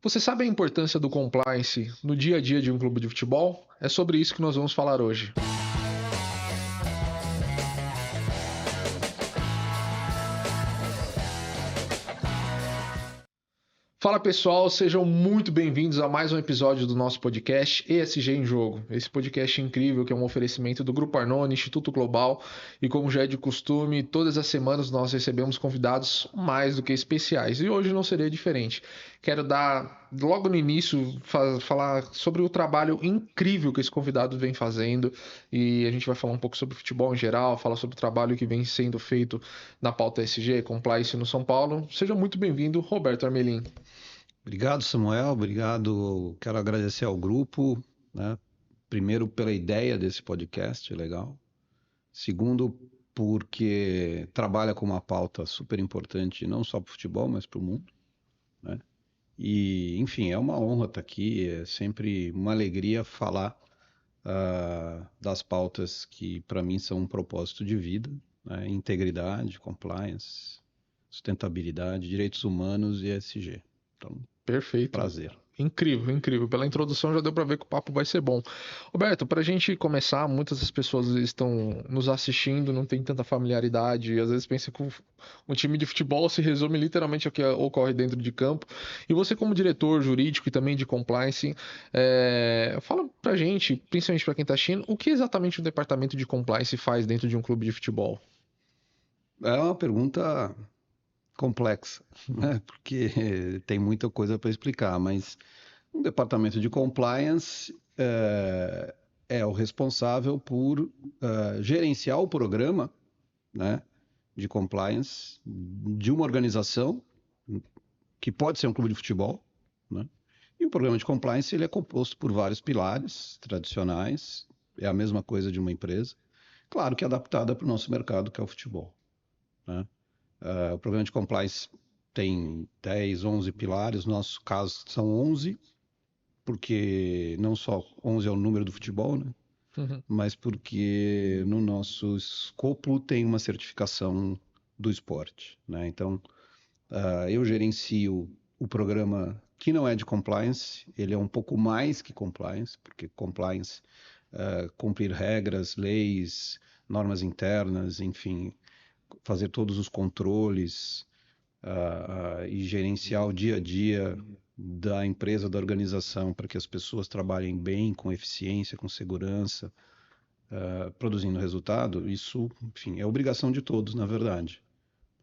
Você sabe a importância do compliance no dia a dia de um clube de futebol? É sobre isso que nós vamos falar hoje. Fala pessoal, sejam muito bem-vindos a mais um episódio do nosso podcast ESG em Jogo. Esse podcast incrível que é um oferecimento do Grupo Arnone, Instituto Global, e como já é de costume, todas as semanas nós recebemos convidados mais do que especiais e hoje não seria diferente. Quero dar logo no início falar sobre o trabalho incrível que esse convidado vem fazendo e a gente vai falar um pouco sobre futebol em geral, falar sobre o trabalho que vem sendo feito na pauta ESG, Compliance no São Paulo. Seja muito bem-vindo, Roberto Armelin. Obrigado, Samuel. Obrigado. Quero agradecer ao grupo, né? Primeiro, pela ideia desse podcast, legal. Segundo, porque trabalha com uma pauta super importante, não só para o futebol, mas para o mundo, né? E, enfim, é uma honra estar aqui. É sempre uma alegria falar das pautas que, para mim, são um propósito de vida, né? Integridade, compliance, sustentabilidade, direitos humanos e ESG. Então, Perfeito. prazer. Incrível, incrível. Pela introdução já deu para ver que o papo vai ser bom. Roberto, para a gente começar, muitas das pessoas estão nos assistindo, não tem tanta familiaridade, e às vezes pensa que um time de futebol se resume literalmente ao que ocorre dentro de campo. E você, como diretor jurídico e também de compliance, fala para a gente, principalmente para quem está assistindo, o que exatamente o departamento de compliance faz dentro de um clube de futebol? É uma pergunta complexa, né? Porque tem muita coisa para explicar, mas o departamento de compliance é o responsável por gerenciar o programa, né, de compliance de uma organização que pode ser um clube de futebol, né? E o programa de compliance ele é composto por vários pilares tradicionais, é a mesma coisa de uma empresa, claro que adaptada para o nosso mercado, que é o futebol, né? O programa de compliance tem 10, 11 pilares, no nosso caso são 11, porque não só 11 é o número do futebol, né? Uhum. Mas porque no nosso escopo tem uma certificação do esporte, né? Então, eu gerencio o programa que não é de compliance, ele é um pouco mais que compliance, porque compliance, cumprir regras, leis, normas internas, enfim, fazer todos os controles e gerenciar o dia a dia da empresa, da organização, para que as pessoas trabalhem bem, com eficiência, com segurança, produzindo resultado, isso, enfim, é obrigação de todos, na verdade.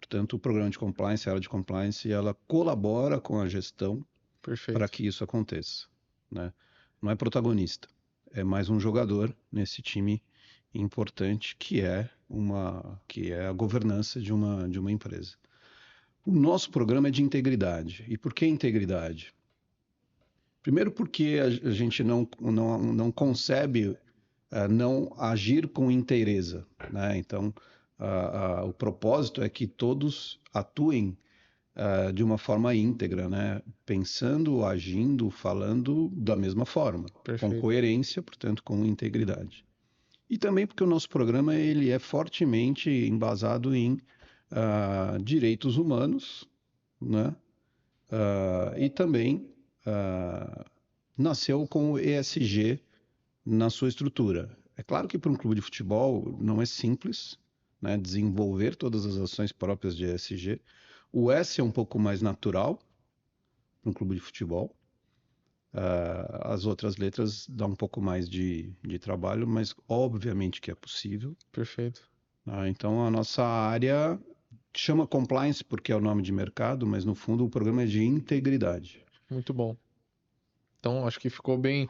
Portanto, o programa de compliance, a área de compliance, ela colabora com a gestão para Perfeito. que isso aconteça, né? Não é protagonista, é mais um jogador nesse time importante que é a governança de uma empresa. O nosso programa é de integridade. E por que integridade? Primeiro porque a gente não concebe não agir com inteireza, né? Então, o propósito é que todos atuem de uma forma íntegra, né? Pensando, agindo, falando da mesma forma, com Perfeito. coerência, portanto, com integridade. E também porque o nosso programa ele é fortemente embasado em direitos humanos, né? E também nasceu com o ESG na sua estrutura. É claro que para um clube de futebol não é simples, né, desenvolver todas as ações próprias de ESG. O S é um pouco mais natural para um clube de futebol. As outras letras dão um pouco mais de trabalho, mas obviamente que é possível. Perfeito. Então a nossa área chama compliance porque é o nome de mercado, mas no fundo o programa é de integridade. Muito bom. Então, acho que ficou bem.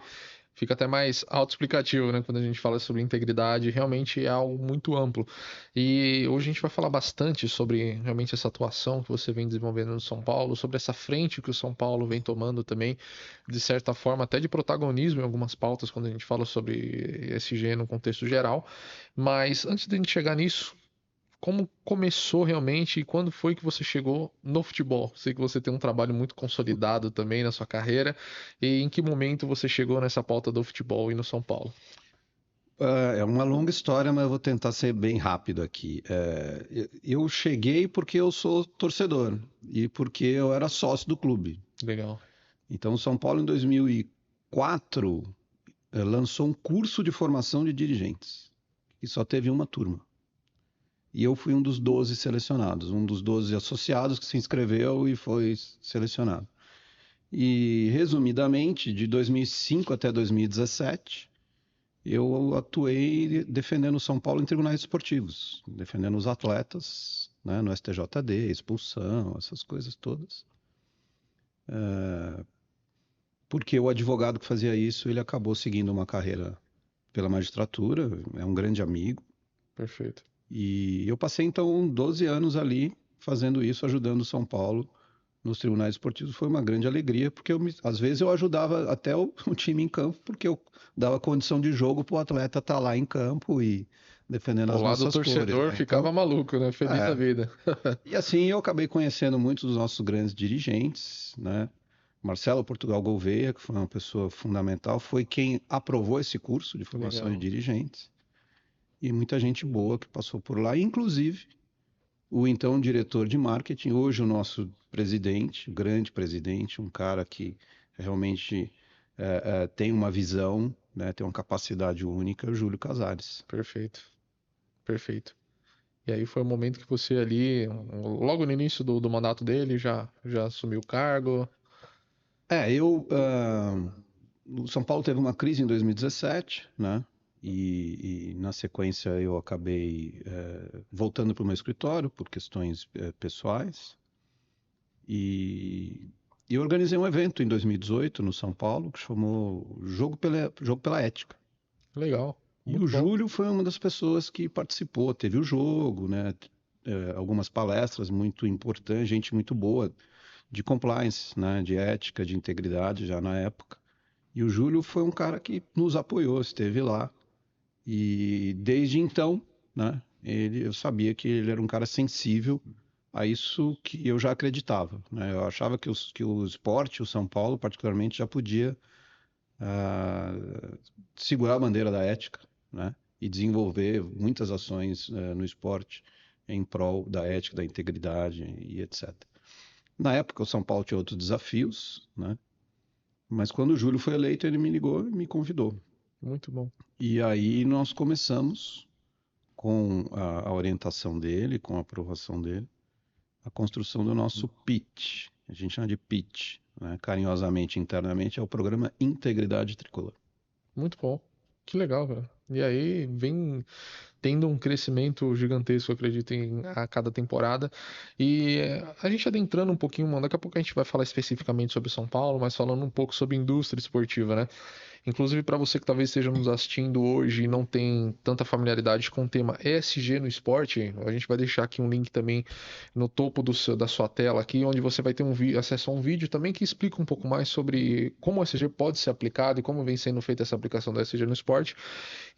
Fica até mais autoexplicativo, né? Quando a gente fala sobre integridade, realmente é algo muito amplo. E hoje a gente vai falar bastante sobre realmente essa atuação que você vem desenvolvendo no São Paulo, sobre essa frente que o São Paulo vem tomando também, de certa forma, até de protagonismo em algumas pautas, quando a gente fala sobre ESG no contexto geral. Mas antes de a gente chegar nisso, como começou realmente e quando foi que você chegou no futebol? Sei que você tem um trabalho muito consolidado também na sua carreira. E em que momento você chegou nessa pauta do futebol e no São Paulo? É uma longa história, mas eu vou tentar ser bem rápido aqui. Eu cheguei porque eu sou torcedor e porque eu era sócio do clube. Legal. Então, o São Paulo, em 2004, lançou um curso de formação de dirigentes, que só teve uma turma. E eu fui um dos 12 selecionados, um dos 12 associados que se inscreveu e foi selecionado. E, resumidamente, de 2005 até 2017, eu atuei defendendo o São Paulo em tribunais esportivos, defendendo os atletas, né, no STJD, expulsão, essas coisas todas. Porque o advogado que fazia isso, ele acabou seguindo uma carreira pela magistratura, é um grande amigo. Perfeito. E eu passei, então, 12 anos ali fazendo isso, ajudando o São Paulo nos tribunais esportivos. Foi uma grande alegria, porque às vezes eu ajudava até o time em campo, porque eu dava condição de jogo para o atleta estar lá em campo e defendendo O as lado nossas cores, torcedor né? Então, ficava maluco, né? Feliz da é. vida. E assim eu acabei conhecendo muitos dos nossos grandes dirigentes, né? Marcelo Portugal Gouveia, que foi uma pessoa fundamental, foi quem aprovou esse curso de formação de Legal. dirigentes. E muita gente boa que passou por lá, inclusive o então diretor de marketing, hoje o nosso presidente, grande presidente, um cara que realmente tem uma visão, né, tem uma capacidade única, o Júlio Casares. Perfeito. Perfeito. E aí foi o momento que você ali, logo no início do mandato dele, já assumiu o cargo. O São Paulo teve uma crise em 2017, né? E na sequência eu acabei voltando para o meu escritório por questões pessoais. E, e eu organizei um evento em 2018 no São Paulo que chamou Jogo pela Ética. Legal. E o Muito bom. Júlio foi uma das pessoas que participou, teve o jogo, né? Algumas palestras muito importantes, gente muito boa de compliance, né? De ética, de integridade já na época. E o Júlio foi um cara que nos apoiou, esteve lá. E desde então, né? Eu sabia que ele era um cara sensível a isso que eu já acreditava, né? Eu achava que o esporte, o São Paulo particularmente, já podia ah, segurar a bandeira da ética, né? E desenvolver muitas ações no esporte em prol da ética, da integridade e etc. Na época, o São Paulo tinha outros desafios, né? Mas quando o Júlio foi eleito, ele me ligou e me convidou. Muito bom. E aí nós começamos, com a orientação dele, com a aprovação dele, a construção do nosso pitch. A gente chama de pitch, né? Carinhosamente, internamente, é o programa Integridade Tricolor. Muito bom. Que legal, cara. E aí vem tendo um crescimento gigantesco, eu acredito, a cada temporada. E a gente adentrando um pouquinho, mano, daqui a pouco a gente vai falar especificamente sobre São Paulo, mas falando um pouco sobre indústria esportiva, né? Inclusive, para você que talvez esteja nos assistindo hoje e não tem tanta familiaridade com o tema ESG no esporte, a gente vai deixar aqui um link também no topo da sua tela aqui, onde você vai ter acesso a um vídeo também que explica um pouco mais sobre como o ESG pode ser aplicado e como vem sendo feita essa aplicação do ESG no esporte.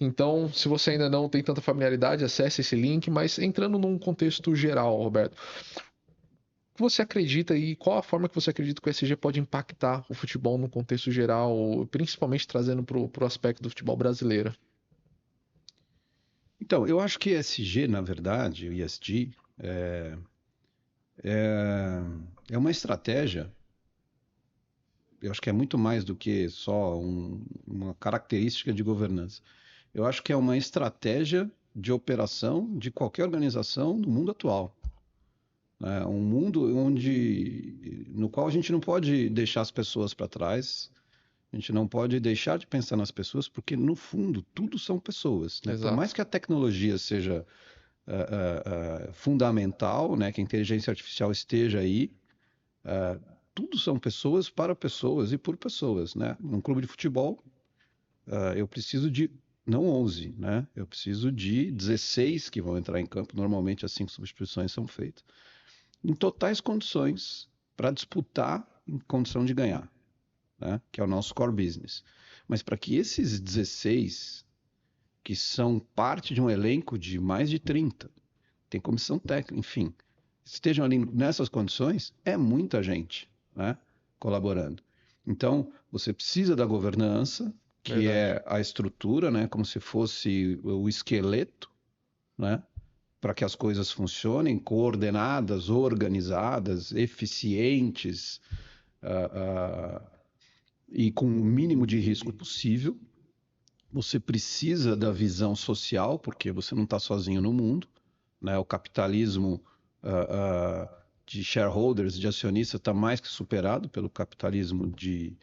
Então, se você ainda não tem tanta familiaridade, acesse esse link, mas entrando num contexto geral, Roberto, que você acredita e qual a forma que você acredita que o ESG pode impactar o futebol no contexto geral, principalmente trazendo para o aspecto do futebol brasileiro? Então, eu acho que ESG, na verdade, o ESG, é, é uma estratégia, eu acho que é muito mais do que só uma característica de governança. Eu acho que é uma estratégia de operação de qualquer organização do mundo atual. Né? Um mundo no qual a gente não pode deixar as pessoas para trás, a gente não pode deixar de pensar nas pessoas, porque no fundo tudo são pessoas. Né? Por mais Exato. que a tecnologia seja fundamental, né? Que a inteligência artificial esteja aí, tudo são pessoas para pessoas e por pessoas. Né? Num clube de futebol, eu preciso de não 11, né? Eu preciso de 16 que vão entrar em campo. Normalmente, as 5 substituições são feitas em totais condições para disputar em condição de ganhar, né? Que é o nosso core business. Mas para que esses 16, que são parte de um elenco de mais de 30, tem comissão técnica, enfim, estejam ali nessas condições, é muita gente, né? Colaborando. Então, você precisa da governança, que Verdade. é a estrutura, né? Como se fosse o esqueleto, né? Para que as coisas funcionem, coordenadas, organizadas, eficientes, e com o mínimo de risco possível. Você precisa da visão social, porque você não está sozinho no mundo, né? O capitalismo de shareholders, de acionistas, está mais que superado pelo capitalismo de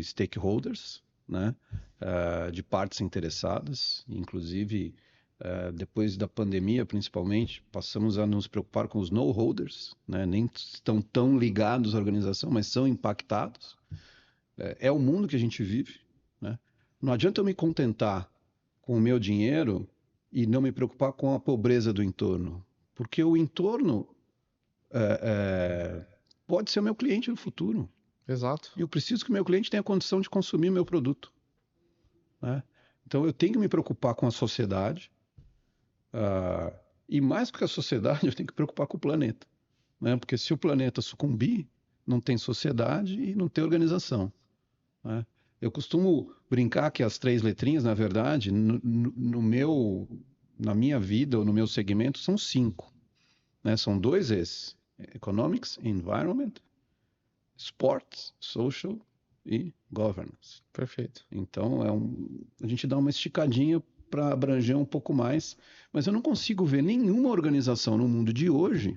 stakeholders, né? De partes interessadas, inclusive depois da pandemia, principalmente, passamos a nos preocupar com os no-holders, né? Nem estão tão ligados à organização, mas são impactados. É o mundo que a gente vive, né? Não adianta eu me contentar com o meu dinheiro e não me preocupar com a pobreza do entorno, porque o entorno pode ser o meu cliente no futuro. Exato. E eu preciso que o meu cliente tenha condição de consumir o meu produto, né? Então eu tenho que me preocupar com a sociedade, e mais do que a sociedade, eu tenho que me preocupar com o planeta, né? Porque se o planeta sucumbir, não tem sociedade e não tem organização, né? Eu costumo brincar que as 3 letrinhas, na verdade, na minha vida ou no meu segmento, são 5, né? São 2 E's: Economics, Environment, Sports, Social e Governance. Perfeito. Então, a gente dá uma esticadinha para abranger um pouco mais, mas eu não consigo ver nenhuma organização no mundo de hoje,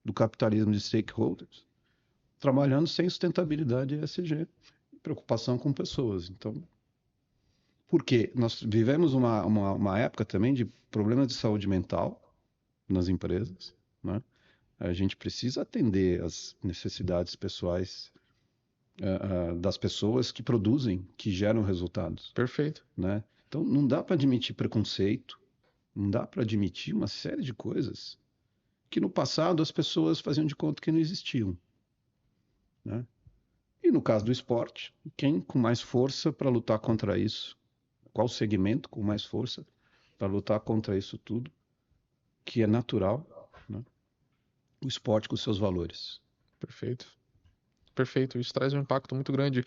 do capitalismo de stakeholders, trabalhando sem sustentabilidade ESG, preocupação com pessoas. Então, por quê? Nós vivemos uma época também de problemas de saúde mental nas empresas, né? A gente precisa atender às necessidades pessoais das pessoas que produzem, que geram resultados, Perfeito. né? Então, não dá para admitir preconceito, não dá para admitir uma série de coisas que no passado as pessoas faziam de conta que não existiam, né? E no caso do esporte, quem com mais força para lutar contra isso? Qual segmento com mais força para lutar contra isso tudo, que é natural, né? O esporte com seus valores. Perfeito. Perfeito. Isso traz um impacto muito grande.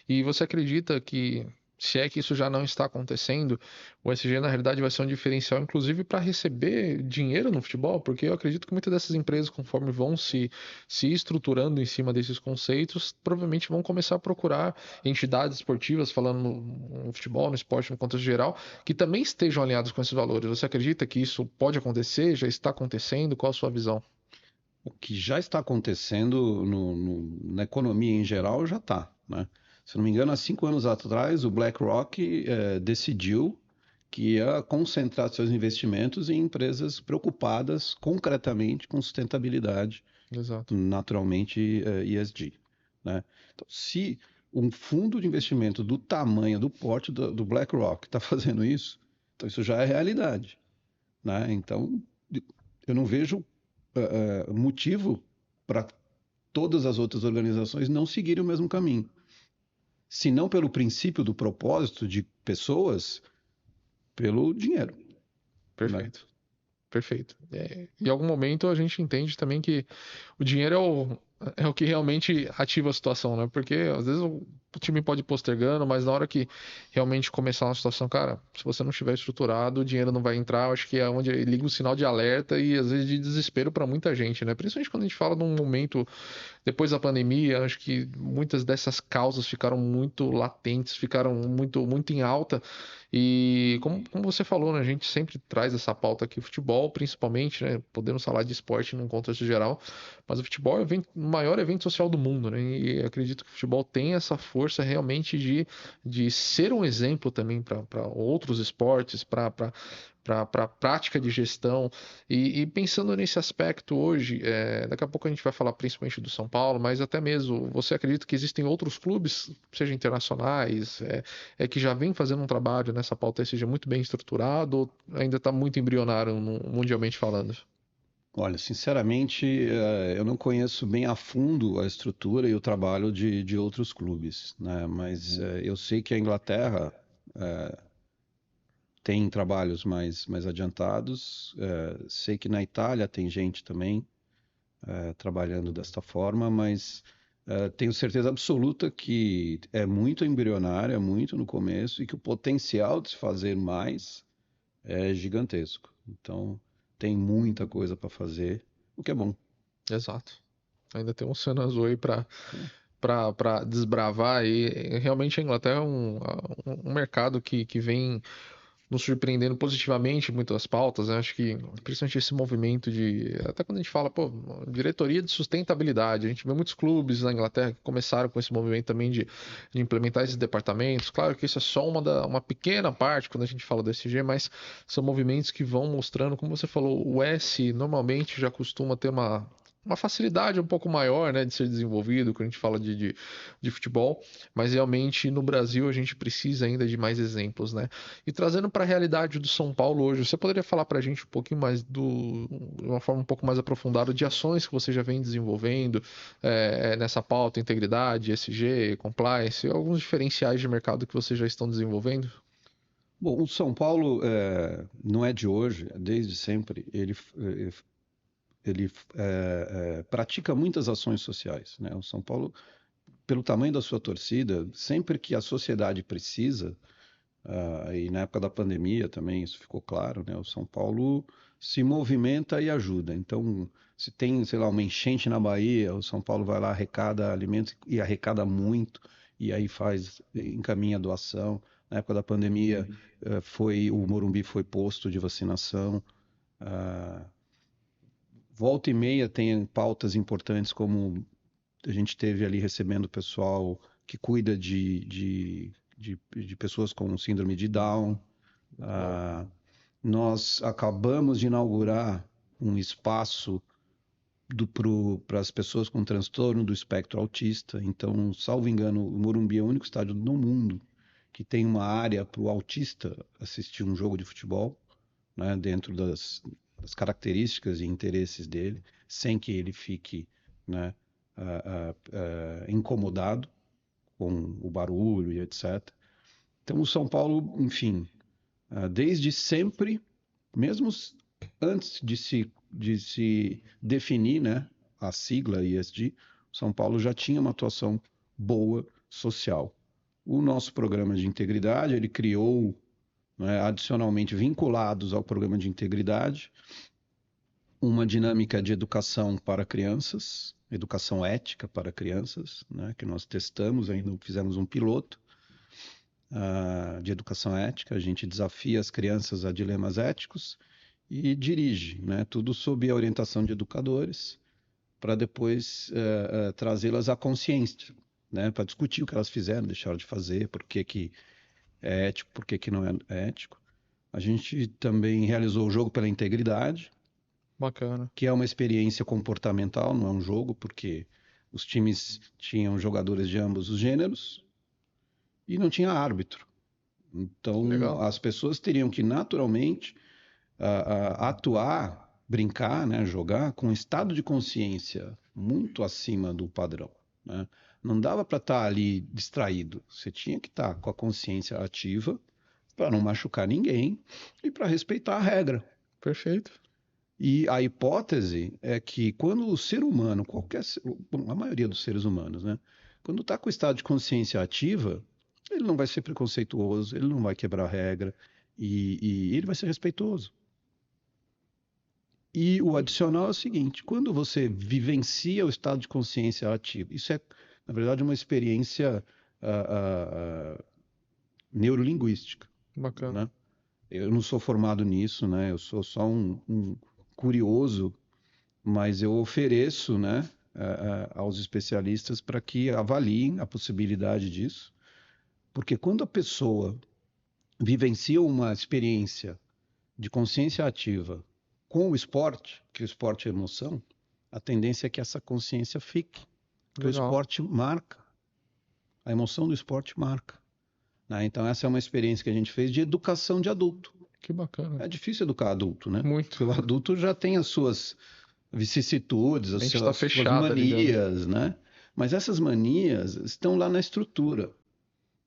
E você acredita que, se é que isso já não está acontecendo, o SG na realidade vai ser um diferencial, inclusive para receber dinheiro no futebol? Porque eu acredito que muitas dessas empresas, conforme vão se estruturando em cima desses conceitos, provavelmente vão começar a procurar entidades esportivas, falando no futebol, no esporte, no contexto geral, que também estejam alinhados com esses valores. Você acredita que isso pode acontecer? Já está acontecendo? Qual a sua visão? O que já está acontecendo na economia em geral já está, né? Se não me engano, há 5 anos atrás, o BlackRock decidiu que ia concentrar seus investimentos em empresas preocupadas concretamente com sustentabilidade, Exato. naturalmente ESG, né? Então, se um fundo de investimento do tamanho, do porte do BlackRock está fazendo isso, então isso já é realidade, né? Então, eu não vejo motivo para todas as outras organizações não seguirem o mesmo caminho. Se não pelo princípio do propósito de pessoas, pelo dinheiro, né? Perfeito. Perfeito. Em algum momento a gente entende também que o dinheiro é o que realmente ativa a situação, né? Porque às vezes o time pode ir postergando, mas na hora que realmente começar uma situação, cara, se você não estiver estruturado, o dinheiro não vai entrar. Eu acho que é onde liga o sinal de alerta e às vezes de desespero para muita gente, né? Principalmente quando a gente fala de um momento depois da pandemia, acho que muitas dessas causas ficaram muito latentes, ficaram muito em alta. E como você falou, né, a gente sempre traz essa pauta aqui, o futebol, principalmente, né? Podemos falar de esporte num contexto geral, mas o futebol é o maior evento social do mundo, né? E acredito que o futebol tem essa força realmente de ser um exemplo também para outros esportes, para a prática de gestão. E pensando nesse aspecto hoje, daqui a pouco a gente vai falar principalmente do São Paulo, mas até mesmo, você acredita que existem outros clubes, sejam internacionais, que já vem fazendo um trabalho nessa pauta, seja muito bem estruturado, ou ainda está muito embrionário mundialmente falando? Olha, sinceramente, eu não conheço bem a fundo a estrutura e o trabalho de outros clubes, né? Mas eu sei que a Inglaterra tem trabalhos mais adiantados. Sei que na Itália tem gente também trabalhando desta forma, mas tenho certeza absoluta que é muito embrionário, é muito no começo e que o potencial de se fazer mais é gigantesco. Então, tem muita coisa para fazer, o que é bom. Exato. Ainda tem um oceano azul aí para desbravar. E realmente a Inglaterra é um mercado que vem nos surpreendendo positivamente em muitas pautas, né? Acho que principalmente esse movimento de, até quando a gente fala, pô, diretoria de sustentabilidade, a gente vê muitos clubes na Inglaterra que começaram com esse movimento também de implementar esses departamentos. Claro que isso é só uma pequena parte quando a gente fala do ESG, mas são movimentos que vão mostrando, como você falou, o S normalmente já costuma ter uma facilidade um pouco maior, né, de ser desenvolvido quando a gente fala de futebol, mas realmente no Brasil a gente precisa ainda de mais exemplos, né? E trazendo para a realidade do São Paulo hoje, você poderia falar para a gente um pouquinho mais de uma forma um pouco mais aprofundada de ações que você já vem desenvolvendo nessa pauta, integridade, ESG, compliance, alguns diferenciais de mercado que vocês já estão desenvolvendo? Bom, o São Paulo não é de hoje, desde sempre. Ele pratica muitas ações sociais, né? O São Paulo, pelo tamanho da sua torcida, sempre que a sociedade precisa, e na época da pandemia também isso ficou claro, né? O São Paulo se movimenta e ajuda. Então, se tem, sei lá, uma enchente na Bahia, o São Paulo vai lá, arrecada alimentos e arrecada muito, e aí encaminha doação. Na época da pandemia, o Morumbi foi posto de vacinação. Ah, volta e meia tem pautas importantes, como a gente teve ali recebendo o pessoal que cuida de pessoas com síndrome de Down. Muito bom. Ah, nós acabamos de inaugurar um espaço para as pessoas com transtorno do espectro autista. Então, salvo engano, o Morumbi é o único estádio no mundo que tem uma área para o autista assistir um jogo de futebol, né, dentro das características e interesses dele, sem que ele fique, né, incomodado com o barulho e etc. Então, o São Paulo, enfim, desde sempre, mesmo antes de se definir, né, a sigla ESG, São Paulo já tinha uma atuação boa social. O nosso programa de integridade, ele criou, né, adicionalmente vinculados ao programa de integridade, uma dinâmica de educação para crianças, educação ética para crianças, né, que nós testamos, ainda fizemos um piloto de educação ética. A gente desafia as crianças a dilemas éticos e dirige, né, tudo sob a orientação de educadores, para depois trazê-las à consciência, né, para discutir o que elas fizeram, deixaram de fazer, por que que é ético, por que que não é ético. A gente também realizou o jogo pela integridade, Bacana. que é uma experiência comportamental, não é um jogo, porque os times tinham jogadores de ambos os gêneros e não tinha árbitro. Então, Legal. as pessoas teriam que naturalmente atuar, brincar, né, jogar com um estado de consciência muito acima do padrão, né? Não dava para estar ali distraído. Você tinha que estar com a consciência ativa para não machucar ninguém e para respeitar a regra. Perfeito. E a hipótese é que quando o ser humano, a maioria dos seres humanos, né, quando está com o estado de consciência ativa, ele não vai ser preconceituoso, ele não vai quebrar a regra e ele vai ser respeitoso. E o adicional é o seguinte: quando você vivencia o estado de consciência ativo, isso é, na verdade, uma experiência neurolinguística, Bacana. né? Eu não sou formado nisso, né? Eu sou só um curioso, mas eu ofereço, né, aos especialistas para que avaliem a possibilidade disso, porque quando a pessoa vivencia uma experiência de consciência ativa com o esporte, que o esporte é emoção, a tendência é que essa consciência fique, porque o Legal. esporte marca, a emoção do esporte marca, né? Então essa é uma experiência que a gente fez de educação de adulto. Que bacana. É difícil educar adulto, né? Muito. Porque o adulto já tem as suas vicissitudes, A as mente está suas fechada ali dentro. manias, né? Mas essas manias estão lá na estrutura,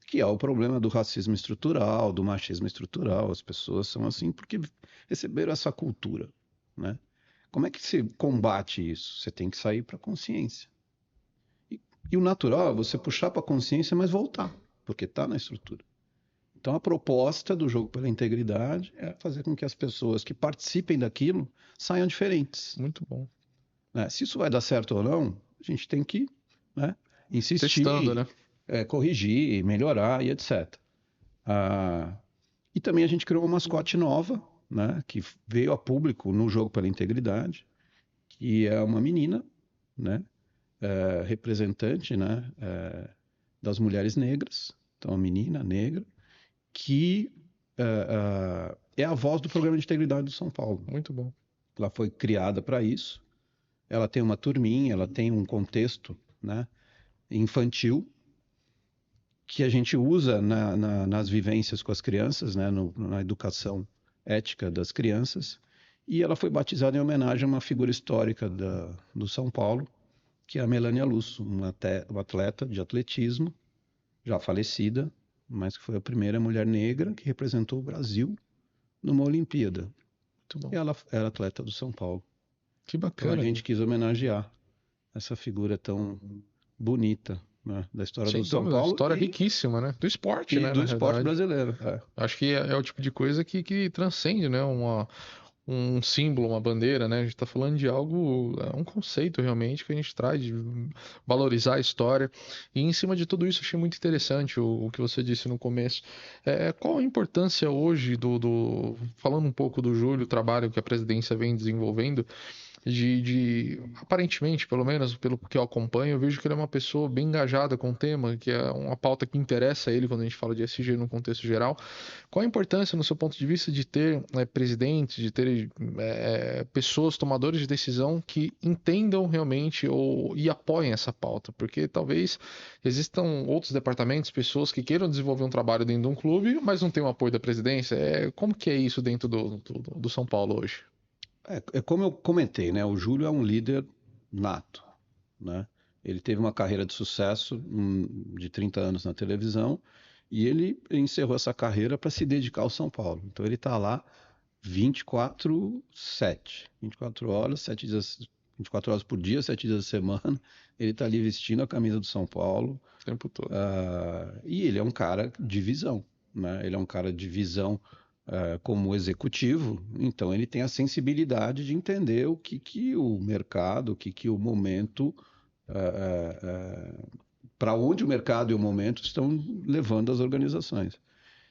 que é o problema do racismo estrutural, do machismo estrutural. As pessoas são assim porque receberam essa cultura, né? Como é que se combate isso? Você tem que sair para a consciência. E o natural é você puxar para a consciência, mas voltar, porque está na estrutura. Então a proposta do jogo pela integridade é fazer com que as pessoas que participem daquilo saiam diferentes, Muito bom. né? Se isso vai dar certo ou não, a gente tem que, né, Testando, né? insistir, corrigir, melhorar e etc. Ah, e também a gente criou uma mascote nova, né, que veio a público no Jogo pela Integridade, que é uma menina, né, representante, né, das mulheres negras, então uma menina negra, que é a voz do Programa de Integridade do São Paulo. Muito bom. Ela foi criada para isso. Ela tem uma turminha, ela tem um contexto, né, infantil que a gente usa nas vivências com as crianças, né, na educação ética das crianças. E ela foi batizada em homenagem a uma figura histórica do São Paulo, que é a Melânia Lusso, uma atleta de atletismo, já falecida, mas que foi a primeira mulher negra que representou o Brasil numa Olimpíada. Muito bom. E ela era atleta do São Paulo. Que Então a bacana. gente quis homenagear essa figura tão bonita, né, da história Sem do São dúvida, Paulo história riquíssima, né? Do esporte, e né, na do esporte realidade. brasileiro. Acho que é o tipo de coisa que transcende, né? Um símbolo, uma bandeira, né? A gente está falando de algo, um conceito realmente que a gente traz de valorizar a história. E em cima de tudo isso, achei muito interessante o que você disse no começo. Qual a importância hoje falando um pouco do Júlio, o trabalho que a presidência vem desenvolvendo, aparentemente, pelo menos pelo que eu acompanho, eu vejo que ele é uma pessoa bem engajada com o tema, que é uma pauta que interessa a ele quando a gente fala de ESG no contexto geral. Qual a importância, no seu ponto de vista, de ter presidentes, de ter pessoas, tomadores de decisão que entendam realmente e apoiem essa pauta? Porque talvez existam outros departamentos, pessoas que queiram desenvolver um trabalho dentro de um clube, mas não tem o apoio da presidência. Como que é isso dentro do São Paulo hoje? É como eu comentei, né? O Júlio é um líder nato, né? Ele teve uma carreira de sucesso de 30 anos na televisão e ele encerrou essa carreira para se dedicar ao São Paulo. Então ele está lá 24/7, 24 horas, 7 dias, 24 horas por dia, 7 dias da semana. Ele está ali vestindo a camisa do São Paulo. O tempo todo. E ele é um cara de visão, né? Ele é um cara de visão como executivo, então ele tem a sensibilidade de entender o que o mercado, o que o momento, para onde o mercado e o momento estão levando as organizações.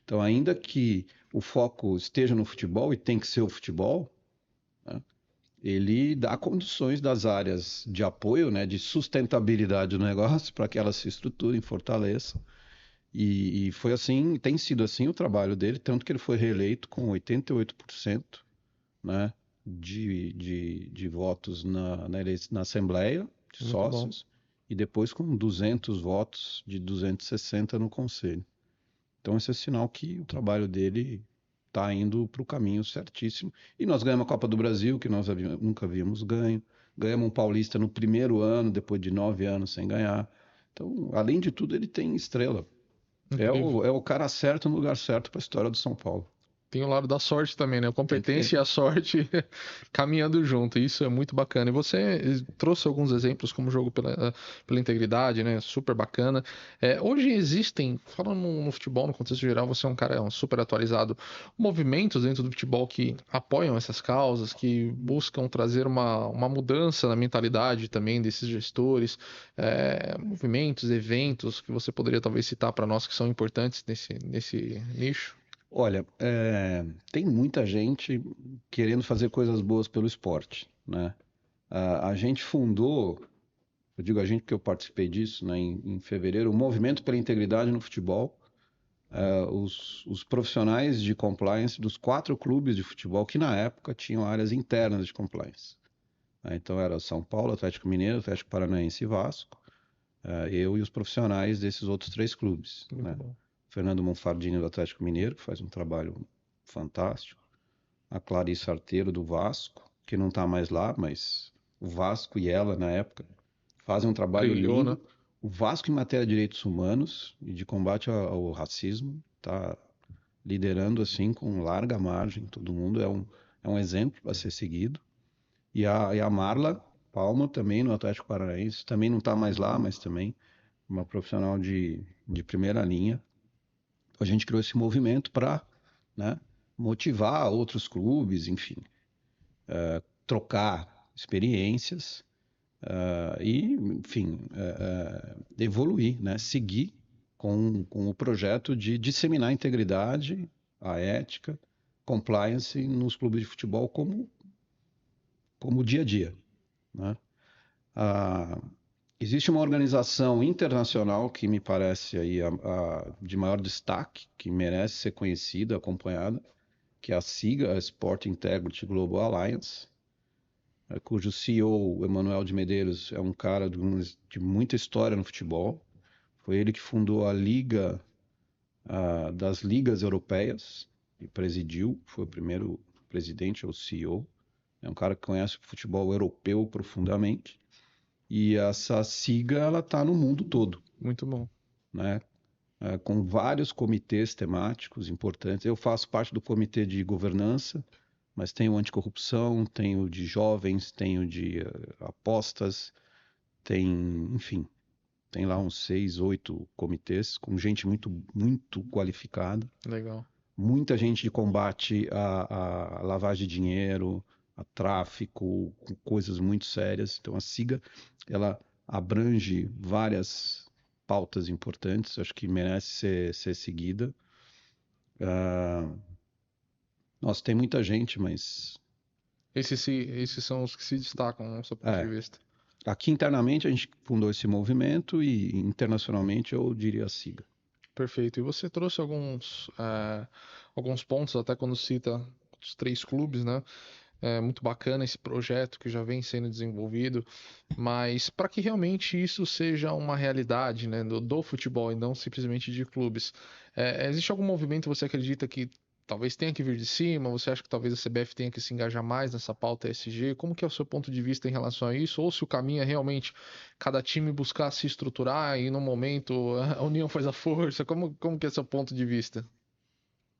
Então, ainda que o foco esteja no futebol, e tem que ser o futebol, né, ele dá condições das áreas de apoio, né, de sustentabilidade do negócio, para que elas se estruturem, fortaleçam. E foi assim, tem sido assim o trabalho dele, tanto que ele foi reeleito com 88%, né, de votos na Assembleia de Muito bom. Sócios e depois com 200 votos de 260 no Conselho. Então, esse é sinal que o trabalho dele está indo para o caminho certíssimo. E nós ganhamos a Copa do Brasil, que nós nunca havíamos ganho. Ganhamos um Paulista no primeiro ano, depois de 9 anos sem ganhar. Então, além de tudo, ele tem estrela. É Incrível. o, é o cara certo no lugar certo para a história do São Paulo. Tem o lado da sorte também, né? A Tem que ter. competência e a sorte caminhando junto. Isso é muito bacana. E você trouxe alguns exemplos como o jogo pela integridade, né? Super bacana. Hoje existem, falando no futebol, no contexto geral, você é um cara super atualizado, movimentos dentro do futebol que apoiam essas causas, que buscam trazer uma mudança na mentalidade também desses gestores, movimentos, eventos que você poderia talvez citar para nós que são importantes nesse nicho. Olha, tem muita gente querendo fazer coisas boas pelo esporte, né? A gente fundou, eu digo a gente porque eu participei disso, né, em fevereiro, o Movimento pela Integridade no Futebol. Os profissionais de compliance dos 4 clubes de futebol que na época tinham áreas internas de compliance. Então era São Paulo, Atlético Mineiro, Atlético Paranaense e Vasco. Eu e os profissionais desses outros 3 clubes, Muito né? bom. Fernando Monfardini do Atlético Mineiro, que faz um trabalho fantástico. A Clarice Arteiro do Vasco, que não está mais lá, mas o Vasco e ela, na época, fazem um trabalho Brilhou, né? lindo. O Vasco, em matéria de direitos humanos e de combate ao racismo, está liderando assim com larga margem. Todo mundo é um exemplo a ser seguido. E a Marla Palma também no Atlético Paranaense, também não está mais lá, mas também uma profissional de primeira linha. A gente criou esse movimento para, né, motivar outros clubes, enfim, trocar experiências. Enfim, evoluir, né? Seguir com o projeto de disseminar a integridade, a ética, compliance nos clubes de futebol como dia a dia, né? Ah, existe uma organização internacional que me parece aí de maior destaque, que merece ser conhecida, acompanhada, que é a SIGA, a Sport Integrity Global Alliance, cujo CEO, Emanuel de Medeiros, é um cara de muita história no futebol. Foi ele que fundou a Liga das Ligas Europeias e presidiu, foi o primeiro presidente ou CEO. É um cara que conhece o futebol europeu profundamente. E essa SIGA, ela está no mundo todo, Muito bom. né? Com vários comitês temáticos importantes. Eu faço parte do comitê de governança, mas tem o anticorrupção, tem o de jovens, tem o de apostas, enfim, tem lá uns 6, 8 comitês com gente muito, muito qualificada, Legal. muita gente de combate à lavagem de dinheiro, a tráfico, com coisas muito sérias. Então a SIGA, ela abrange várias pautas importantes, acho que merece ser seguida. Nossa, tem muita gente, mas Esses são os que se destacam, no seu ponto de é, vista. aqui internamente a gente fundou esse movimento e internacionalmente eu diria a SIGA. Perfeito. E você trouxe alguns pontos, até quando cita os 3 clubes, né? É muito bacana esse projeto que já vem sendo desenvolvido, mas para que realmente isso seja uma realidade, né, do futebol e não simplesmente de clubes, existe algum movimento que você acredita que talvez tenha que vir de cima? Você acha que talvez a CBF tenha que se engajar mais nessa pauta ESG? Como que é o seu ponto de vista em relação a isso? Ou se o caminho é realmente cada time buscar se estruturar e no momento a união faz a força? Como que é o seu ponto de vista?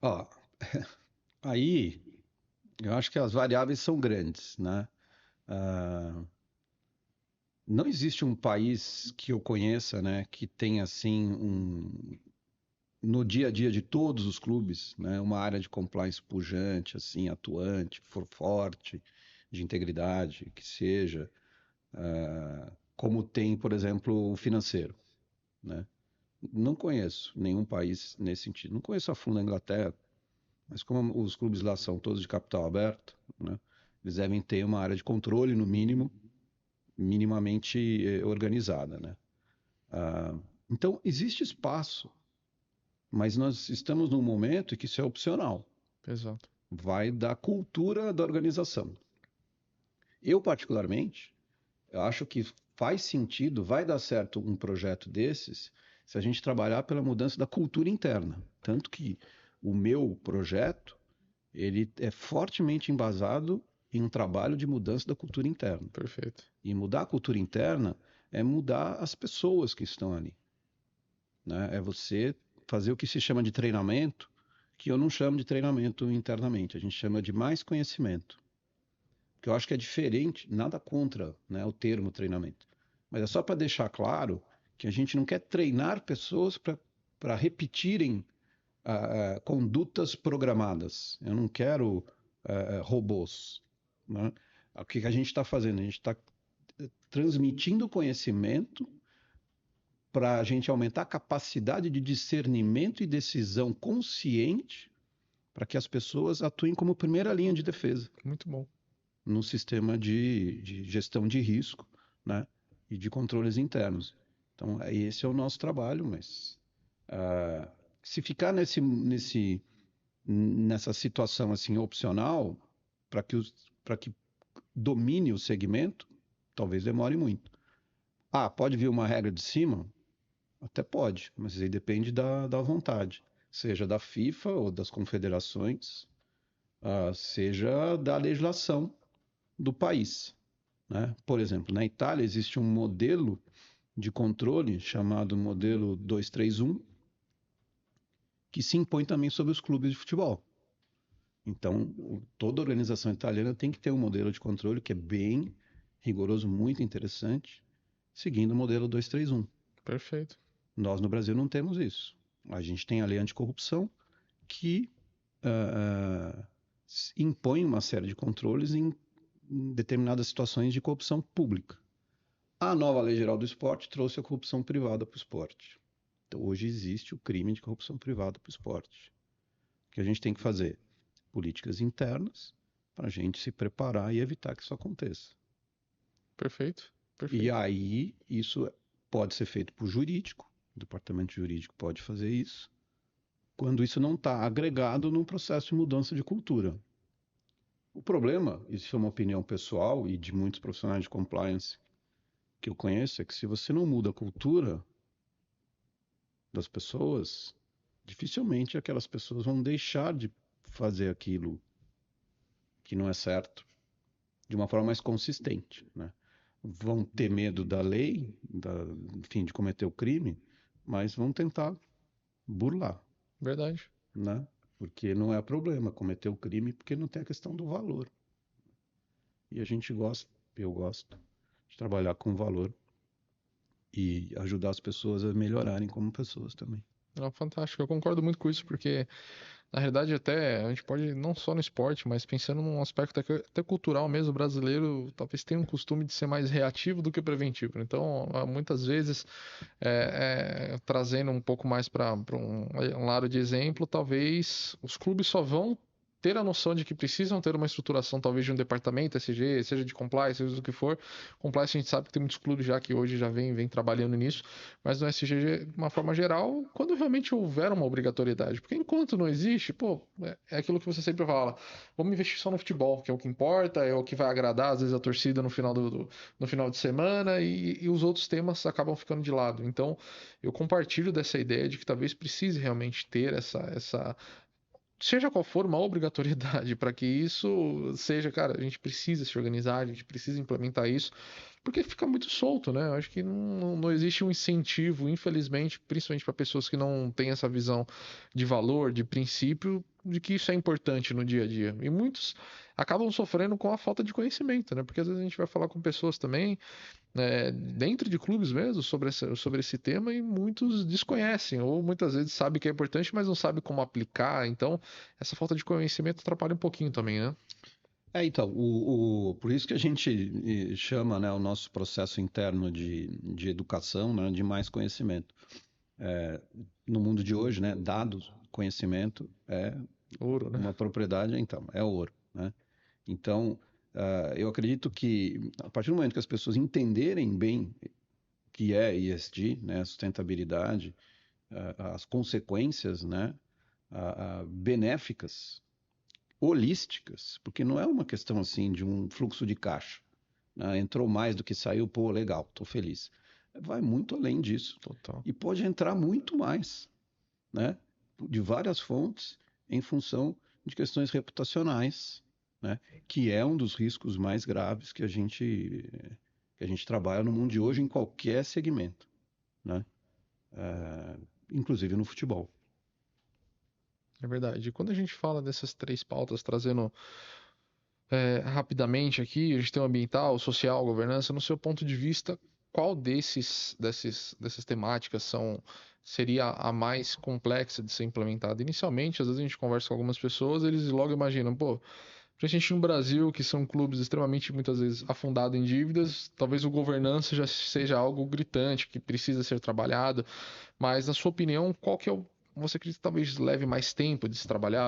Ó, aí eu acho que as variáveis são grandes, né? Ah, não existe um país que eu conheça, né, que tenha assim no dia a dia de todos os clubes, né, uma área de compliance pujante, assim, atuante, forte, de integridade, que seja, como tem, por exemplo, o financeiro, né? Não conheço nenhum país nesse sentido. Não conheço a fundo a Inglaterra, mas como os clubes lá são todos de capital aberto, né, eles devem ter uma área de controle, no mínimo, minimamente organizada, né? Então, existe espaço, mas nós estamos num momento em que isso é opcional. Exato. Vai da cultura da organização. Eu, particularmente, eu acho que faz sentido, vai dar certo um projeto desses se a gente trabalhar pela mudança da cultura interna. Tanto que o meu projeto, ele é fortemente embasado em um trabalho de mudança da cultura interna. Perfeito. E mudar a cultura interna é mudar as pessoas que estão ali, né? É você fazer o que se chama de treinamento, que eu não chamo de treinamento internamente, a gente chama de mais conhecimento. Que eu acho que é diferente, nada contra, né, o termo treinamento. Mas é só para deixar claro que a gente não quer treinar pessoas para repetirem condutas programadas. Eu não quero robôs, né? O que a gente está fazendo? A gente está transmitindo conhecimento para a gente aumentar a capacidade de discernimento e decisão consciente para que as pessoas atuem como primeira linha de defesa Muito bom. no sistema de gestão de risco, né, e de controles internos. Então, esse é o nosso trabalho, mas se ficar nessa situação assim opcional, para que domine o segmento, talvez demore muito. Pode vir uma regra de cima? Até pode, mas aí depende da vontade, seja da FIFA ou das confederações, seja da legislação do país, né? Por exemplo, na Itália existe um modelo de controle chamado modelo 231, que se impõe também sobre os clubes de futebol. Então, toda organização italiana tem que ter um modelo de controle que é bem rigoroso, muito interessante, seguindo o modelo 231. Perfeito. Nós no Brasil não temos isso. A gente tem a lei anticorrupção que uh, impõe uma série de controles em determinadas situações de corrupção pública. A nova Lei Geral do Esporte trouxe a corrupção privada para o esporte. Então, hoje existe o crime de corrupção privada para o esporte. O que a gente tem que fazer? Políticas internas para a gente se preparar e evitar que isso aconteça. Perfeito, E perfeito. aí, isso pode ser feito por jurídico, o departamento jurídico pode fazer isso, quando isso não está agregado num processo de mudança de cultura. O problema, isso é uma opinião pessoal e de muitos profissionais de compliance que eu conheço, é que se você não muda a cultura das pessoas, dificilmente aquelas pessoas vão deixar de fazer aquilo que não é certo de uma forma mais consistente, né? Vão ter medo da lei, enfim, de cometer o crime, mas vão tentar burlar, Verdade. né? Porque não é problema cometer o crime, porque não tem a questão do valor. E a gente gosta, eu gosto, de trabalhar com valor e ajudar as pessoas a melhorarem como pessoas também. É fantástico. Eu concordo muito com isso, porque na realidade até a gente pode, não só no esporte, mas pensando num aspecto até cultural mesmo, o brasileiro talvez tenha um costume de ser mais reativo do que preventivo. Então, muitas vezes, trazendo um pouco mais para um lado de exemplo, talvez os clubes só vão ter a noção de que precisam ter uma estruturação, talvez de um departamento SG, seja de compliance, seja do que for. Compliance a gente sabe que tem muitos clubes já que hoje já vem trabalhando nisso, mas no SG, de uma forma geral, quando realmente houver uma obrigatoriedade. Porque enquanto não existe, pô, é aquilo que você sempre fala, vamos investir só no futebol, que é o que importa, é o que vai agradar, às vezes, a torcida no final, no final de semana, e os outros temas acabam ficando de lado. Então, eu compartilho dessa ideia de que talvez precise realmente ter essa seja qual for, uma obrigatoriedade para que isso seja, cara, a gente precisa se organizar, a gente precisa implementar isso, porque fica muito solto, né? Eu acho que não existe um incentivo, infelizmente, principalmente para pessoas que não têm essa visão de valor, de princípio, de que isso é importante no dia a dia. E muitos acabam sofrendo com a falta de conhecimento, né? Porque às vezes a gente vai falar com pessoas também dentro de clubes mesmo sobre esse tema e muitos desconhecem ou muitas vezes sabem que é importante, mas não sabem como aplicar. Então, essa falta de conhecimento atrapalha um pouquinho também, né? Então, por isso que a gente chama, né, o nosso processo interno de educação, né, de mais conhecimento. No mundo de hoje, né, dados, conhecimento é Ouro, né? uma propriedade, então, é ouro, né? Então, eu acredito que a partir do momento que as pessoas entenderem bem o que é ESG, né, sustentabilidade, as consequências, né, benéficas, holísticas, porque não é uma questão assim de um fluxo de caixa, né? Entrou mais do que saiu, pô, legal, estou feliz. Vai muito além disso Total. e pode entrar muito mais, né? De várias fontes em função de questões reputacionais, né? Que é um dos riscos mais graves que a gente trabalha no mundo de hoje em qualquer segmento, né? Inclusive no futebol. É verdade. E quando a gente fala dessas três pautas, trazendo rapidamente aqui, a gente tem o ambiental, o social, a governança, no seu ponto de vista, qual dessas temáticas seria a mais complexa de ser implementada? Inicialmente, às vezes a gente conversa com algumas pessoas, eles logo imaginam, pô, principalmente no Brasil, que são clubes extremamente, muitas vezes, afundados em dívidas, talvez o governança já seja algo gritante, que precisa ser trabalhado, mas, na sua opinião, qual que é o. Você acredita que talvez leve mais tempo de se trabalhar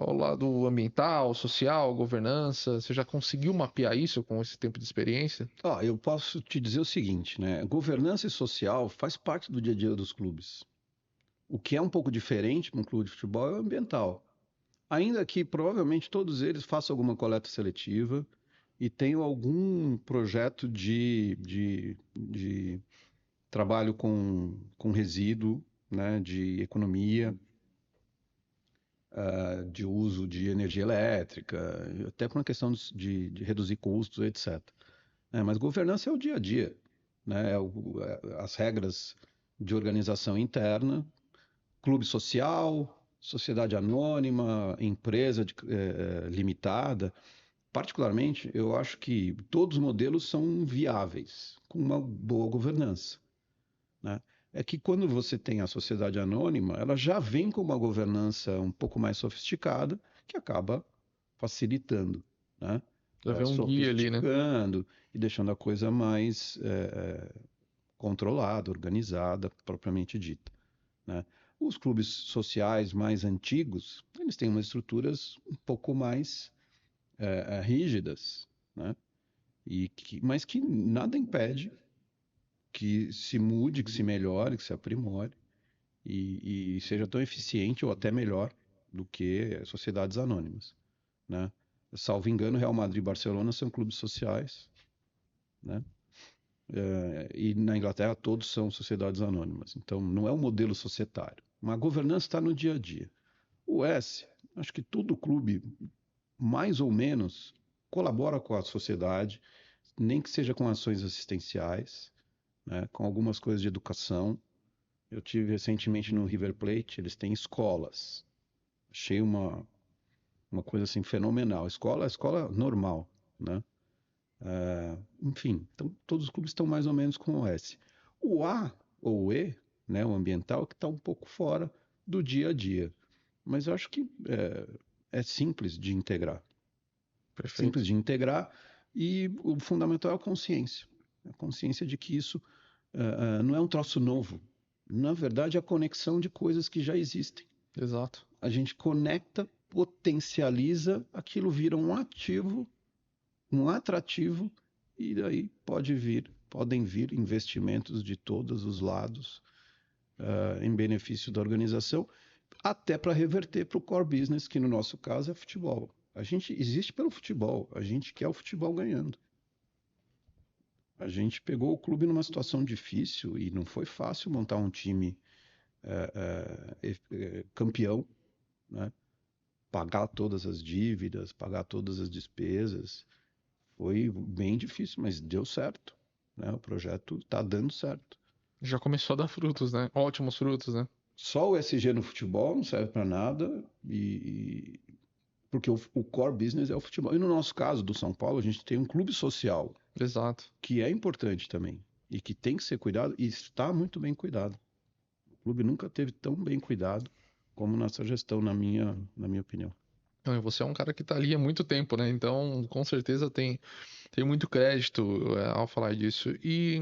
ao lado ambiental, social, governança? Você já conseguiu mapear isso com esse tempo de experiência? Eu posso te dizer o seguinte, né? Governança e social faz parte do dia a dia dos clubes. O que é um pouco diferente para um clube de futebol é o ambiental. Ainda que provavelmente todos eles façam alguma coleta seletiva e tenham algum projeto de trabalho com resíduo, né? De economia, de uso de energia elétrica, até por uma questão de reduzir custos, etc. Mas governança é o dia a dia, né? As regras de organização interna, clube social, sociedade anônima, empresa limitada. Particularmente, eu acho que todos os modelos são viáveis, com uma boa governança, né? É que quando você tem a sociedade anônima, ela já vem com uma governança um pouco mais sofisticada, que acaba facilitando, né? Já vê um guia ali, né? sofisticando e deixando a coisa mais controlada, organizada, propriamente dita, né? Os clubes sociais mais antigos, eles têm umas estruturas um pouco mais rígidas, né? Mas que nada impede que se mude, que se melhore, que se aprimore e seja tão eficiente ou até melhor do que sociedades anônimas, né? Salvo engano, Real Madrid e Barcelona são clubes sociais, né? E na Inglaterra todos são sociedades anônimas. Então não é um modelo societário. Uma governança está no dia a dia. O S, acho que todo clube, mais ou menos, colabora com a sociedade, nem que seja com ações assistenciais, né? Com algumas coisas de educação. Eu tive recentemente no River Plate, eles têm escolas. Achei uma coisa assim fenomenal. Escola normal, né? Enfim, então todos os clubes estão mais ou menos com o S. O A ou o E, né, o ambiental, que está um pouco fora do dia a dia. Mas eu acho que é simples de integrar. Simples Perfeito. de integrar e o fundamental é a consciência. A consciência de que isso não é um troço novo. Na verdade, é a conexão de coisas que já existem. Exato. A gente conecta, potencializa, aquilo vira um ativo, um atrativo, e daí podem vir investimentos de todos os lados em benefício da organização, até para reverter para o core business, que no nosso caso é futebol. A gente existe pelo futebol, a gente quer o futebol ganhando. A gente pegou o clube numa situação difícil e não foi fácil montar um time campeão, né? Pagar todas as dívidas, pagar todas as despesas. Foi bem difícil, mas deu certo, né? O projeto está dando certo. Já começou a dar frutos, né? Ótimos frutos, né? Só o SG no futebol não serve para nada, porque o core business é o futebol. E no nosso caso, do São Paulo, a gente tem um clube social, Exato. que é importante também, e que tem que ser cuidado, e está muito bem cuidado. O clube nunca teve tão bem cuidado como nessa gestão, na minha opinião. Não, e você é um cara que tá ali há muito tempo, né? Então, com certeza tem muito crédito ao falar disso. E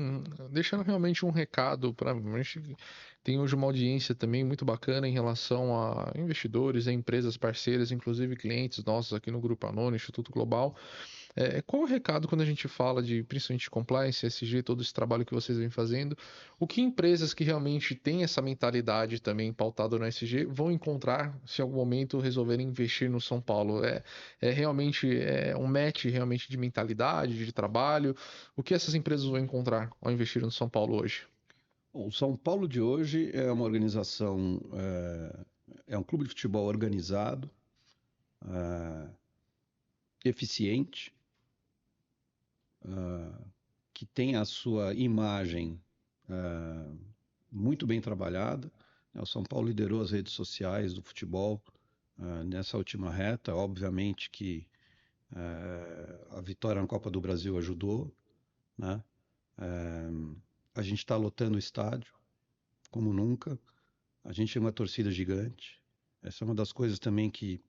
deixando realmente um recado para a gente tem hoje uma audiência também muito bacana em relação a investidores, a empresas parceiras, inclusive clientes nossos aqui no Grupo Anônimo, Instituto Global. Qual o recado quando a gente fala de principalmente compliance, ESG, todo esse trabalho que vocês vêm fazendo? O que empresas que realmente têm essa mentalidade também pautada no ESG vão encontrar se em algum momento resolverem investir no São Paulo? É realmente um match realmente de mentalidade, de trabalho? O que essas empresas vão encontrar ao investir no São Paulo hoje? Bom, o São Paulo de hoje é uma organização, é um clube de futebol organizado, eficiente, que tem a sua imagem muito bem trabalhada. O São Paulo liderou as redes sociais do futebol nessa última reta. Obviamente que a vitória na Copa do Brasil ajudou, né? A gente está lotando o estádio como nunca. A gente tem uma torcida gigante. Essa é uma das coisas também que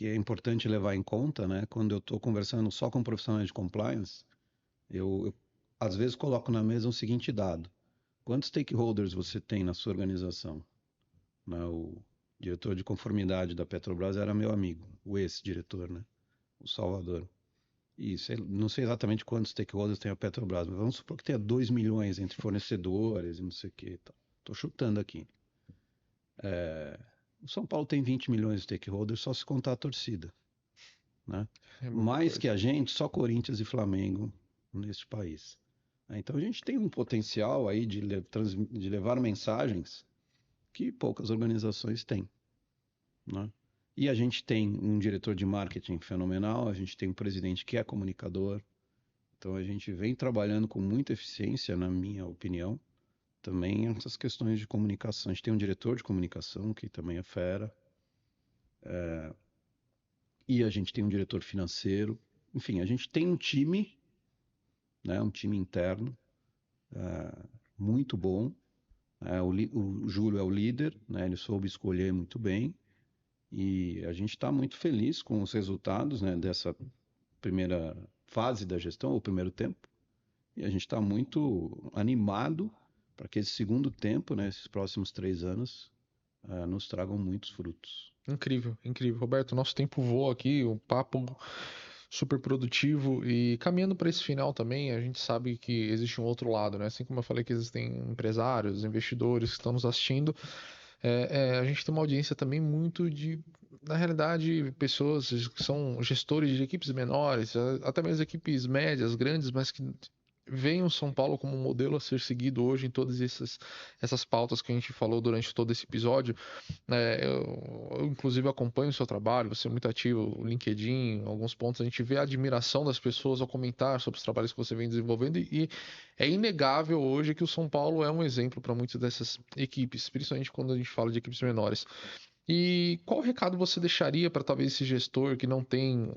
é importante levar em conta, né? Quando eu estou conversando só com profissionais de compliance, eu às vezes coloco na mesa o seguinte dado: quantos stakeholders você tem na sua organização? Né? O diretor de conformidade da Petrobras era meu amigo, o ex-diretor, né? O Salvador. E não sei exatamente quantos stakeholders tem a Petrobras, mas vamos supor que tenha 2 milhões entre fornecedores e não sei o que. Estou chutando aqui. O São Paulo tem 20 milhões de stakeholders, só se contar a torcida, né? É muita Mais coisa. que a gente, só Corinthians e Flamengo neste país. Então a gente tem um potencial aí de levar mensagens que poucas organizações têm, né? E a gente tem um diretor de marketing fenomenal, a gente tem um presidente que é comunicador, então a gente vem trabalhando com muita eficiência, na minha opinião, também essas questões de comunicação. A gente tem um diretor de comunicação que também é fera, e a gente tem um diretor financeiro. Enfim, a gente tem um time, né, um time interno muito bom. O Júlio é o líder, né, ele soube escolher muito bem e a gente está muito feliz com os resultados, né, primeira fase da gestão, o primeiro tempo, e a gente está muito animado para que esse segundo tempo, né, esses próximos 3 anos, nos tragam muitos frutos. Incrível, incrível. Roberto, nosso tempo voa aqui, o papo super produtivo e caminhando para esse final também, a gente sabe que existe um outro lado, né? Assim como eu falei que existem empresários, investidores que estão nos assistindo, a gente tem uma audiência também muito de, na realidade, pessoas que são gestores de equipes menores, até mesmo equipes médias, grandes, mas que veem o São Paulo como um modelo a ser seguido hoje em todas essas pautas que a gente falou durante todo esse episódio. Eu, inclusive, acompanho o seu trabalho, você é muito ativo no LinkedIn, em alguns pontos a gente vê a admiração das pessoas ao comentar sobre os trabalhos que você vem desenvolvendo e é inegável hoje que o São Paulo é um exemplo para muitas dessas equipes, principalmente quando a gente fala de equipes menores. E qual recado você deixaria para talvez esse gestor que não tem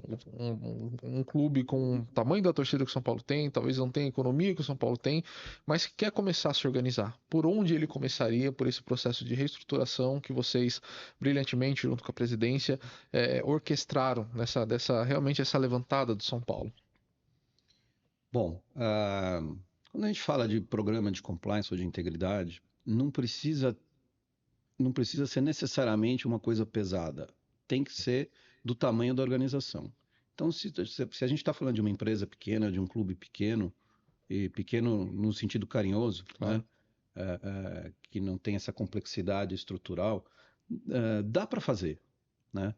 um clube com o tamanho da torcida que o São Paulo tem, talvez não tenha a economia que o São Paulo tem, mas que quer começar a se organizar? Por onde ele começaria por esse processo de reestruturação que vocês, brilhantemente, junto com a presidência, orquestraram realmente essa levantada do São Paulo? Bom, quando a gente fala de programa de compliance ou de integridade, não precisa ser necessariamente uma coisa pesada. Tem que ser do tamanho da organização. Então, se a gente está falando de uma empresa pequena, de um clube pequeno, e pequeno no sentido carinhoso, Claro. né? Que não tem essa complexidade estrutural, dá para fazer, né?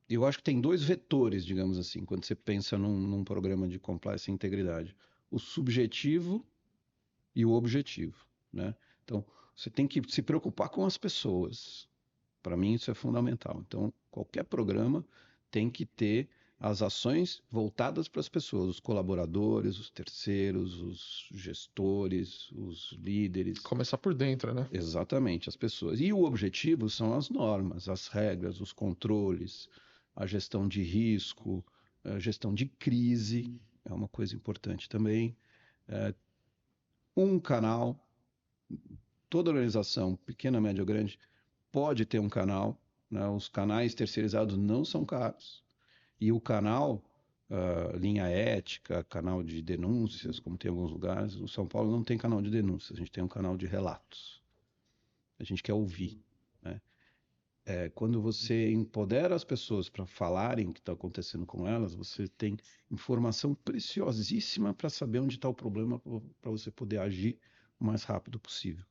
Eu acho que tem dois vetores, digamos assim, quando você pensa num programa de compliance e integridade: o subjetivo e o objetivo, né? Então, você tem que se preocupar com as pessoas. Para mim, isso é fundamental. Então, qualquer programa tem que ter as ações voltadas para as pessoas, os colaboradores, os terceiros, os gestores, os líderes. Começar por dentro, né? Exatamente, as pessoas. E o objetivo são as normas, as regras, os controles, a gestão de risco, a gestão de crise, é uma coisa importante também. Um canal, toda organização, pequena, média ou grande, pode ter um canal, né? Os canais terceirizados não são caros. E o canal, linha ética, canal de denúncias, como tem em alguns lugares, o São Paulo não tem canal de denúncias, a gente tem um canal de relatos. A gente quer ouvir, né? Quando você empodera as pessoas para falarem o que está acontecendo com elas, você tem informação preciosíssima para saber onde está o problema, para você poder agir o mais rápido possível,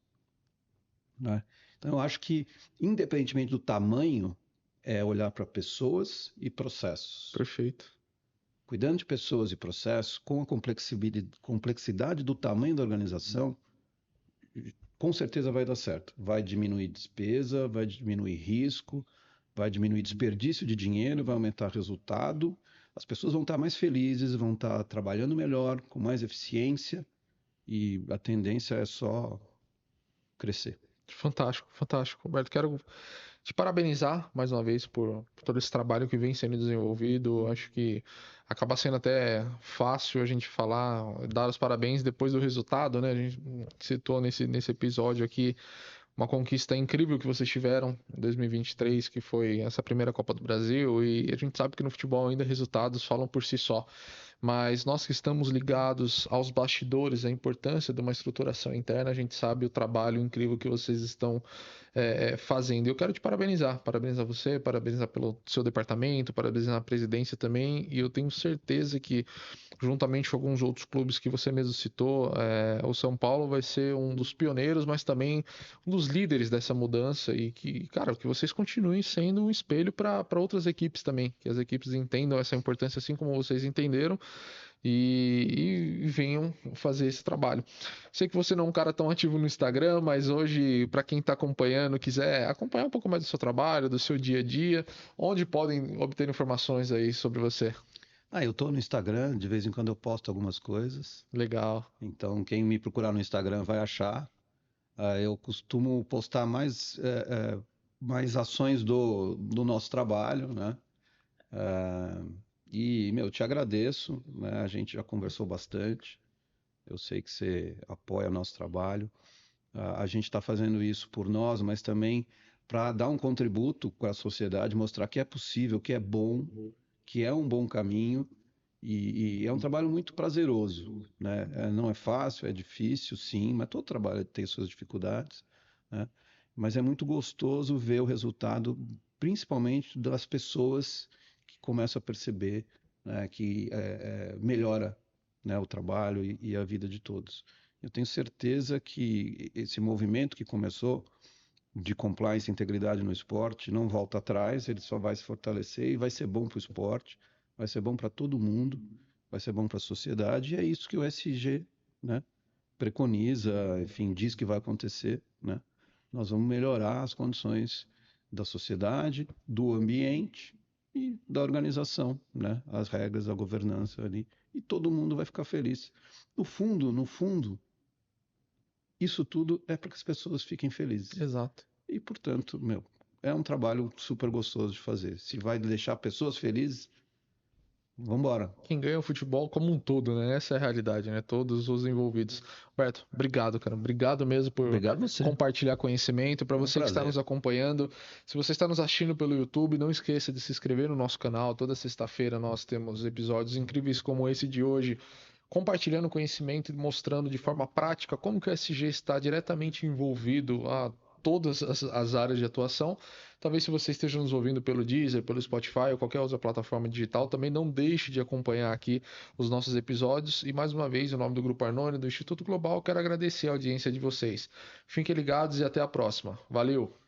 né? Então, eu acho que, independentemente do tamanho, é olhar para pessoas e processos. Perfeito. Cuidando de pessoas e processos, com a complexidade do tamanho da organização, com certeza vai dar certo. Vai diminuir despesa, vai diminuir risco, vai diminuir desperdício de dinheiro, vai aumentar resultado. As pessoas vão estar mais felizes, vão estar trabalhando melhor, com mais eficiência, e a tendência é só crescer. Fantástico, fantástico. Roberto, quero te parabenizar mais uma vez por todo esse trabalho que vem sendo desenvolvido. Acho que acaba sendo até fácil a gente falar, dar os parabéns depois do resultado, né? A gente citou nesse episódio aqui uma conquista incrível que vocês tiveram em 2023, que foi essa primeira Copa do Brasil, e a gente sabe que no futebol ainda resultados falam por si só. Mas nós que estamos ligados aos bastidores, a importância de uma estruturação interna, a gente sabe o trabalho incrível que vocês estão fazendo. Eu quero te parabenizar você, parabenizar pelo seu departamento, parabenizar a presidência também, e eu tenho certeza que, juntamente com alguns outros clubes que você mesmo citou, o São Paulo vai ser um dos pioneiros, mas também um dos líderes dessa mudança e que, cara, que vocês continuem sendo um espelho para outras equipes também, que as equipes entendam essa importância assim como vocês entenderam e venham fazer esse trabalho. Sei que você não é um cara tão ativo no Instagram, mas hoje, para quem está acompanhando, quiser acompanhar um pouco mais do seu trabalho, do seu dia a dia, onde podem obter informações aí sobre você? Eu estou no Instagram, de vez em quando eu posto algumas coisas. Legal. Então, quem me procurar no Instagram vai achar. Eu costumo postar mais ações do nosso trabalho, né? Meu, te agradeço, né? A gente já conversou bastante. Eu sei que você apoia o nosso trabalho. A gente está fazendo isso por nós, mas também para dar um contributo para a sociedade, mostrar que é possível, que é bom, que é um bom caminho e é um trabalho muito prazeroso, né? Não é fácil, é difícil, sim, mas todo trabalho tem suas dificuldades, né? Mas é muito gostoso ver o resultado, principalmente das pessoas que começam a perceber, né, que melhora, né, o trabalho e a vida de todos. Eu tenho certeza que esse movimento que começou de compliance e integridade no esporte não volta atrás, ele só vai se fortalecer e vai ser bom para o esporte, vai ser bom para todo mundo, vai ser bom para a sociedade, e é isso que o SG, né, preconiza, enfim, diz que vai acontecer, né? Nós vamos melhorar as condições da sociedade, do ambiente e da organização, né? As regras, a governança ali, e todo mundo vai ficar feliz. No fundo, isso tudo é para que as pessoas fiquem felizes. Exato. E, portanto, meu, é um trabalho super gostoso de fazer. Se vai deixar pessoas felizes, vamos embora. Quem ganha é o futebol como um todo, né? Essa é a realidade, né? Todos os envolvidos. Roberto, obrigado, cara. Obrigado mesmo por Obrigado você. compartilhar conhecimento. Para Foi um você que está nos prazer. acompanhando, se você está nos assistindo pelo YouTube, não esqueça de se inscrever no nosso canal. Toda sexta-feira nós temos episódios incríveis como esse de hoje, compartilhando conhecimento e mostrando de forma prática como que o SG está diretamente envolvido a todas as áreas de atuação. Talvez se você esteja nos ouvindo pelo Deezer, pelo Spotify ou qualquer outra plataforma digital, também não deixe de acompanhar aqui os nossos episódios. E mais uma vez, em nome do Grupo Arnone, do Instituto Global, quero agradecer a audiência de vocês. Fiquem ligados e até a próxima. Valeu!